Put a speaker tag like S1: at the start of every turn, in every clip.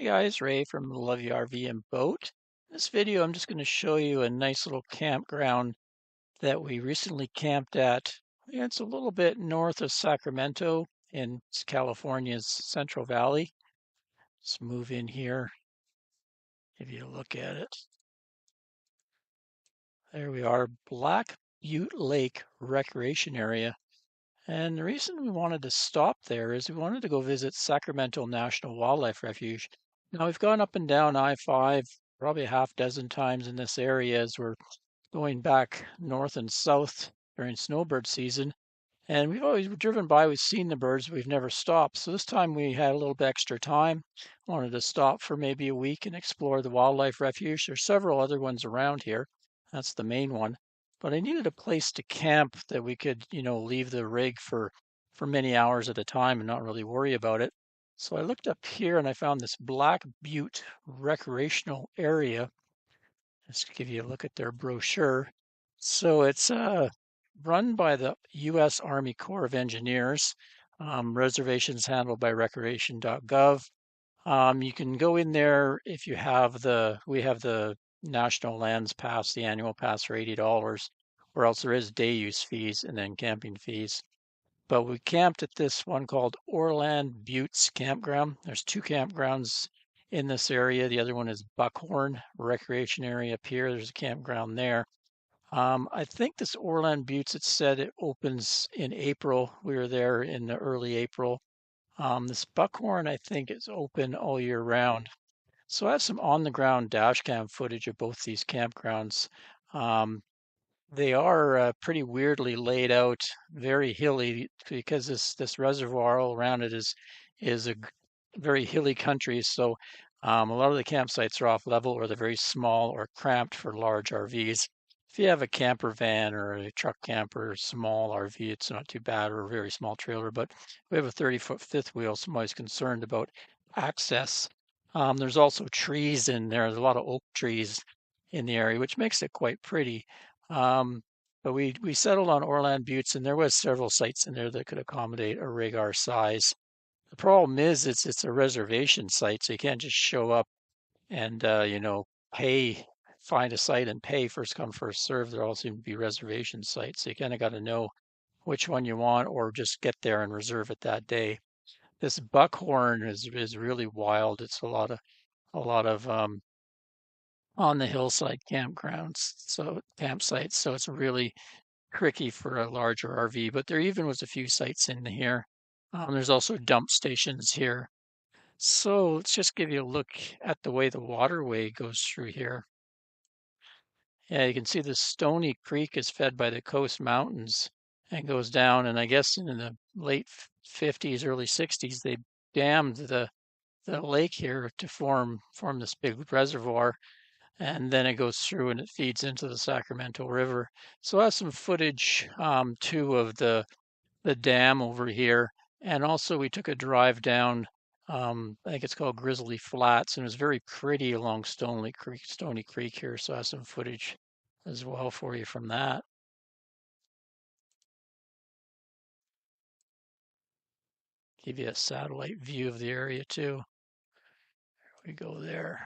S1: Hey guys, Ray from Love You RV and Boat. In this video, I'm just going to show you a nice little campground that we recently camped at. It's a little bit north of Sacramento in California's Central Valley. Let's move in here, give you a look at it. There we are, Black Butte Lake Recreation Area. And the reason we wanted to stop there is we wanted to go visit Sacramento National Wildlife Refuge. Now we've gone up and down I-5 probably a half dozen times in this area as we're going back north and south during snowbird season. And we've always driven by, we've seen the birds, but we've never stopped. So this time we had a little bit extra time. Wanted to stop for maybe a week and explore the wildlife refuge. There's several other ones around here. That's the main one. But I needed a place to camp that we could, leave the rig for many hours at a time and not really worry about it. So I looked up here and I found this Black Butte recreational area. Just to give you a look at their brochure. So it's run by the U.S. Army Corps of Engineers. Reservations handled by recreation.gov. You can go in there if you have we have the National Lands Pass, the annual pass for $80, or else there is day use fees and then camping fees. But we camped at this one called Orland Butte's Campground. There's two campgrounds in this area. The other one is Buckhorn Recreation Area up here. There's a campground there. I think this Orland Buttes, it said it opens in April. We were there in the early April. This Buckhorn, I think, is open all year round. So I have some on-the-ground dash cam footage of both these campgrounds. They are pretty weirdly laid out, very hilly, because this reservoir all around it is a very hilly country. So a lot of the campsites are off level, or they're very small or cramped for large RVs. If you have a camper van or a truck camper, small RV, it's not too bad, or a very small trailer. But we have a 30-foot fifth wheel, so I'm always concerned about access. There's also trees in there. There's a lot of oak trees in the area, which makes it quite pretty. But we settled on Orland Buttes, and there was several sites in there that could accommodate a rig our size. The problem is it's a reservation site, so you can't just show up and find a site and pay first come first serve. There all seem to be reservation sites, so you kind of got to know which one you want, or just get there and reserve it that day. This Buckhorn is really wild. It's a lot of on the hillside campsites, so it's really tricky for a larger RV. But there even was a few sites in here. There's also dump stations here. So let's just give you a look at the way the waterway goes through here. Yeah, you can see the Stony Creek is fed by the Coast Mountains and goes down. And I guess in the late 50s, early 60s, they dammed the lake here to form this big reservoir. And then it goes through and it feeds into the Sacramento River. So I have some footage too of the dam over here. And also we took a drive down, I think it's called Grizzly Flats, and it was very pretty along Stony Creek here. So I have some footage as well for you from that. Give you a satellite view of the area too. There we go there.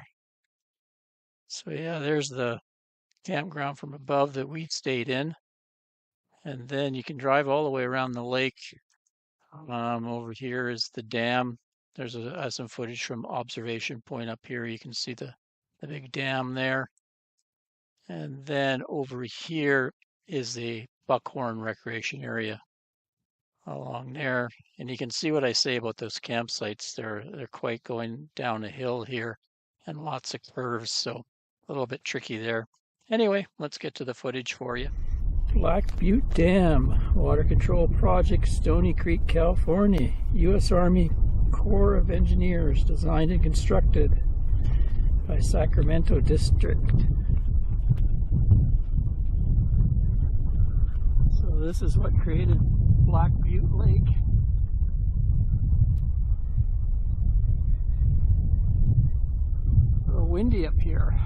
S1: So yeah, there's the campground from above that we stayed in. And then you can drive all the way around the lake. Over here is the dam. There's some footage from observation point up here. You can see the big dam there. And then over here is the Buckhorn recreation area along there. And you can see what I say about those campsites. They're quite going down a hill here and lots of curves, so a little bit tricky there. Anyway, let's get to the footage for you. Black Butte Dam, Water Control Project, Stony Creek, California. U.S. Army Corps of Engineers, designed and constructed by Sacramento District. So this is what created Black Butte Lake. A little windy up here.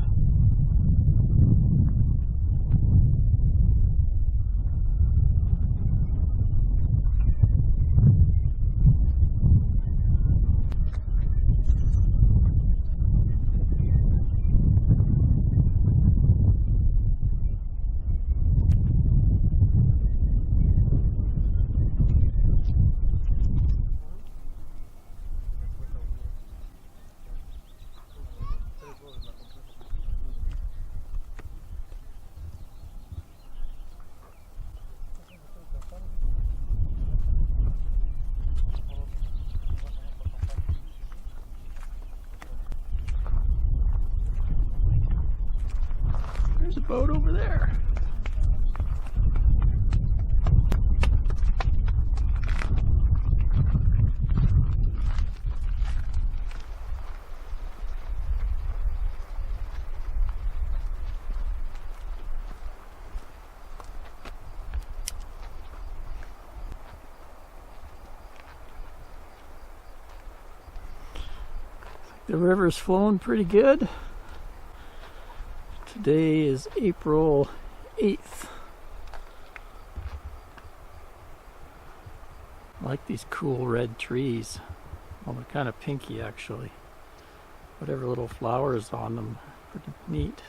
S1: boat over there. The river's flowing pretty good. Today is April 8th. I like these cool red trees. Well, they're kind of pinky actually. Whatever little flowers on them, pretty neat.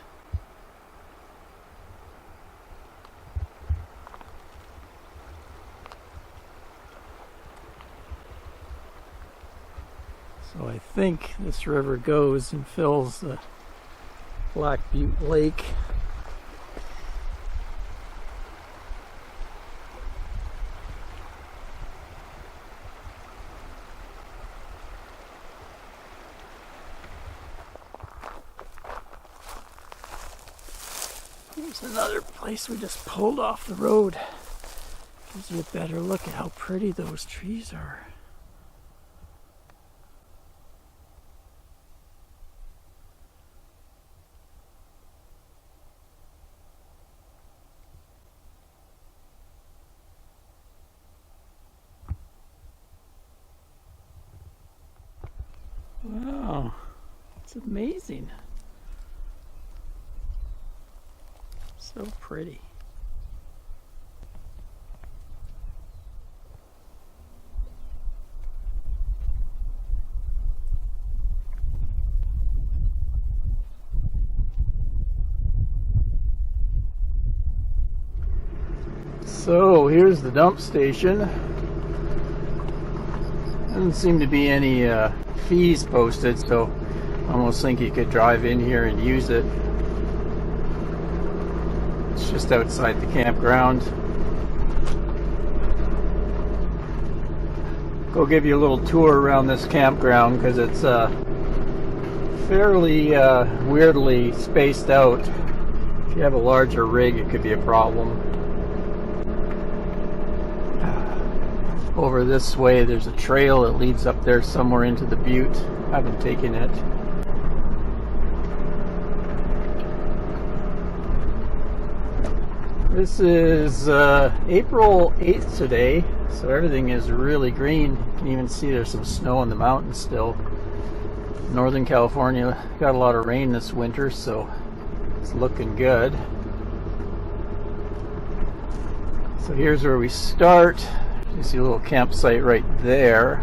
S1: So I think this river goes and fills the Black Butte Lake. Here's another place we just pulled off the road. Gives you a better look at how pretty those trees are. Wow, it's amazing. So pretty. So here's the dump station. Doesn't seem to be any fees posted, so I almost think you could drive in here and use it. It's just outside the campground. Go give you a little tour around this campground because it's fairly weirdly spaced out. If you have a larger rig, it could be a problem. Over this way there's a trail that leads up there somewhere into the butte. I haven't taken it. This is April 8th today, so everything is really green. You can even see there's some snow on the mountains still. Northern California got a lot of rain this winter, so it's looking good. So here's where we start. You see a little campsite right there.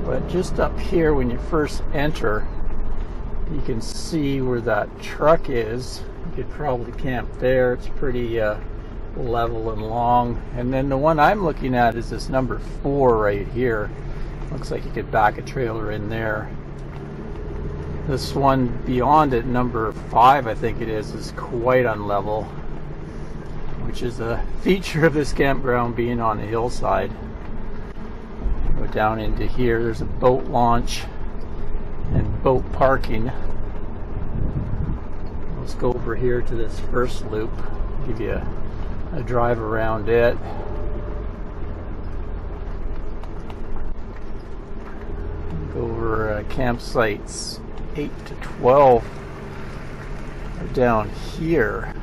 S1: But just up here when you first enter, you can see where that truck is. You could probably camp there. It's pretty level and long. And then the one I'm looking at is this number 4 right here. Looks like you could back a trailer in there. This one beyond it, number 5 I think it is quite unlevel, which is a feature of this campground being on a hillside. Go down into here, there's a boat launch and boat parking. Let's go over here to this first loop, give you a drive around it. Go over campsites 8 to 12 are down here.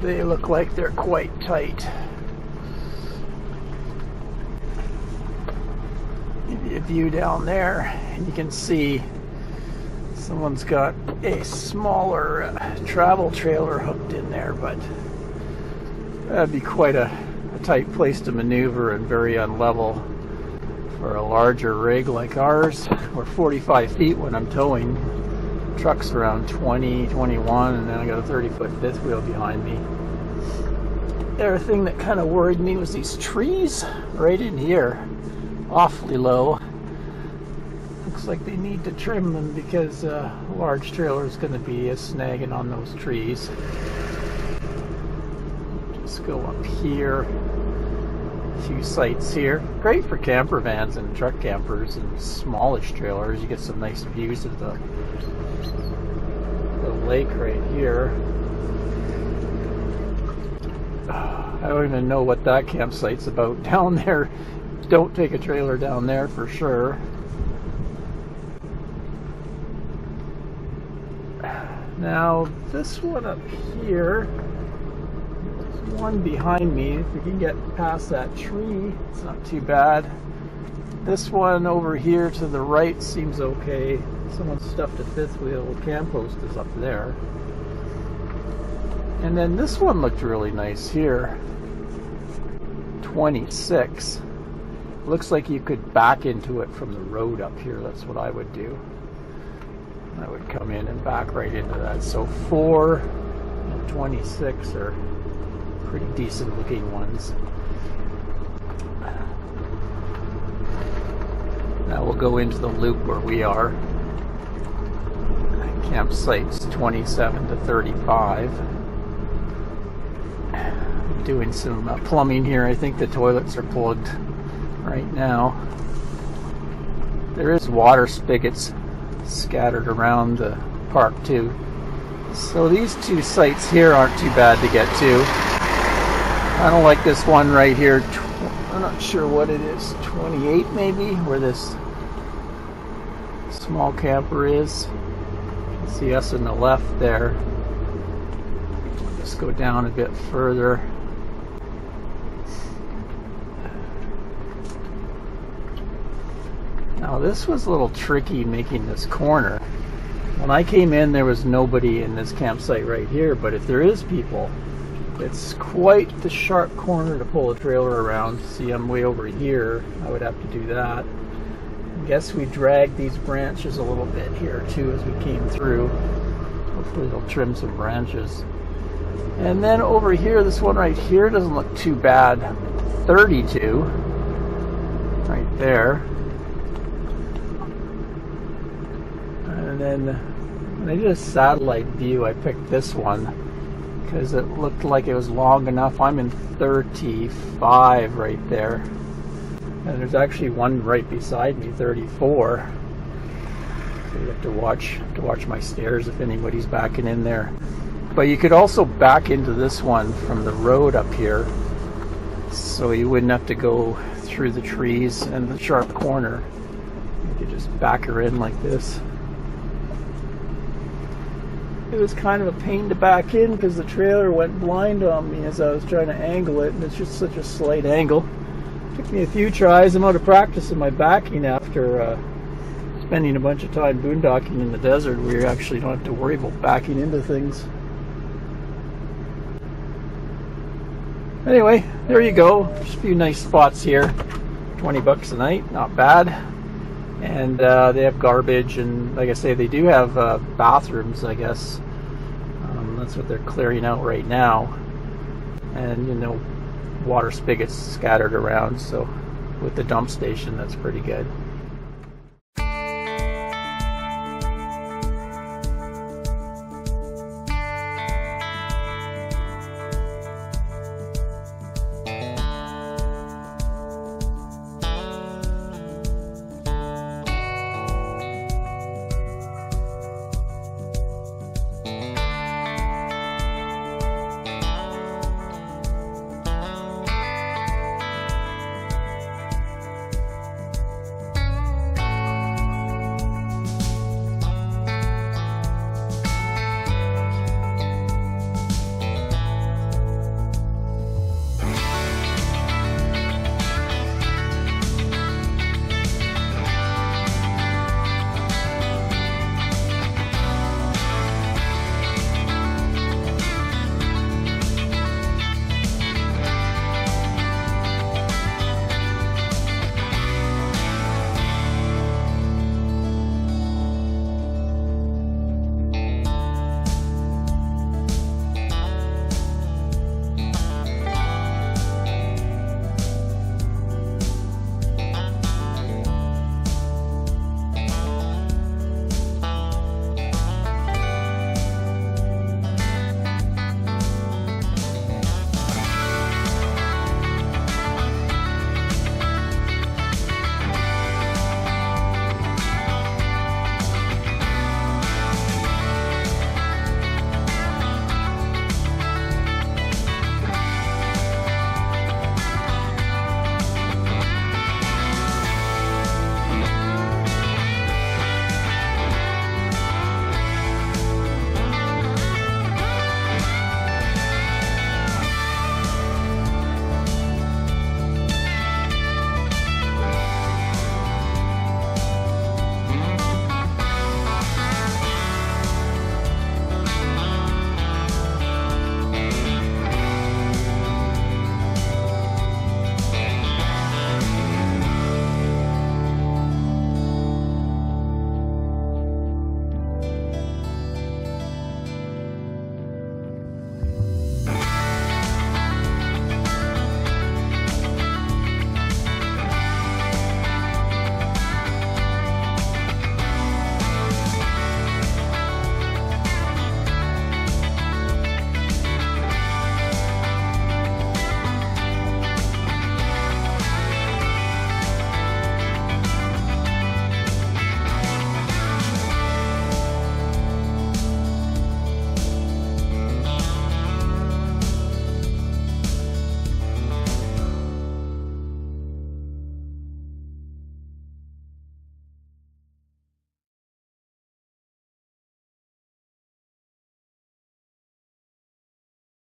S1: They look like they're quite tight. Give you a view down there, and you can see someone's got a smaller travel trailer hooked in there, but that'd be quite a tight place to maneuver and very unlevel for a larger rig like ours. We're 45 feet when I'm towing. Truck's around 20, 21, and then I got a 30-foot fifth wheel behind me. The other thing that kind of worried me was these trees right in here, awfully low. Looks like they need to trim them because a large trailer is going to be snagging on those trees. Just go up here. A few sites here. Great for camper vans and truck campers and smallish trailers. You get some nice views of the lake right here. I don't even know what that campsite's about down there. Don't take a trailer down there for sure. Now this one up here, there's one behind me. If we can get past that tree, it's not too bad. This one over here to the right seems okay. Someone stuffed a fifth wheel camp post is up there. And then this one looked really nice here. 26. Looks like you could back into it from the road up here. That's what I would do. I would come in and back right into that. So 4 and 26 are pretty decent looking ones. Now we'll go into the loop where we are. Campsites 27 to 35. I'm doing some plumbing here. I think the toilets are plugged right now. There is water spigots scattered around the park too. So these two sites here aren't too bad to get to. I don't like this one right here. I'm not sure what it is. 28 maybe, where this small camper is. You can see us on the left there. Let's go down a bit further. Now this was a little tricky making this corner. When I came in there was nobody in this campsite right here, but if there is people, it's quite the sharp corner to pull a trailer around. See, I'm way over here. I would have to do that. I guess we dragged these branches a little bit here too as we came through. Hopefully they'll trim some branches. And then over here, this one right here doesn't look too bad. 32 right there. And then when I did a satellite view, I picked this one because it looked like it was long enough. I'm in 35 right there. And there's actually one right beside me, 34. So you have to watch my stairs if anybody's backing in there. But you could also back into this one from the road up here, so you wouldn't have to go through the trees and the sharp corner. You could just back her in like this. It was kind of a pain to back in because the trailer went blind on me as I was trying to angle it, and it's just such a slight angle. Took me a few tries. I'm out of practice in my backing after spending a bunch of time boondocking in the desert where you actually don't have to worry about backing into things. Anyway, there you go. Just a few nice spots here. 20 bucks a night, not bad. And they have garbage, and like I say, they do have bathrooms, I guess. That's what they're clearing out right now. And, you know, water spigots scattered around, so with the dump station, that's pretty good.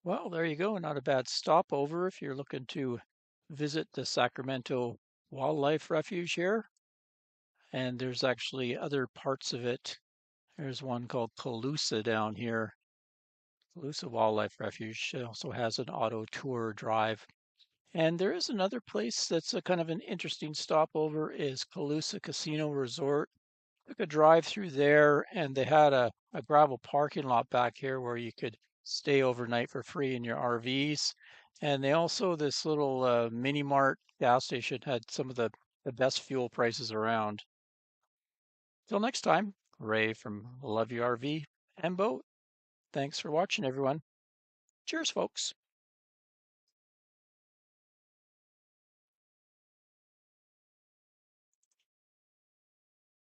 S1: Well, there you go. Not a bad stopover if you're looking to visit the Sacramento Wildlife Refuge here. And there's actually other parts of it. There's one called Calusa down here. Calusa Wildlife Refuge also has an auto tour drive. And there is another place that's a kind of an interesting stopover is Calusa Casino Resort. Took a drive through there and they had a gravel parking lot back here where you could stay overnight for free in your RVs. And they also, this little mini mart gas station had some of the best fuel prices around. Till next time, Ray from Love You RV and Boat. Thanks for watching, everyone. Cheers, folks.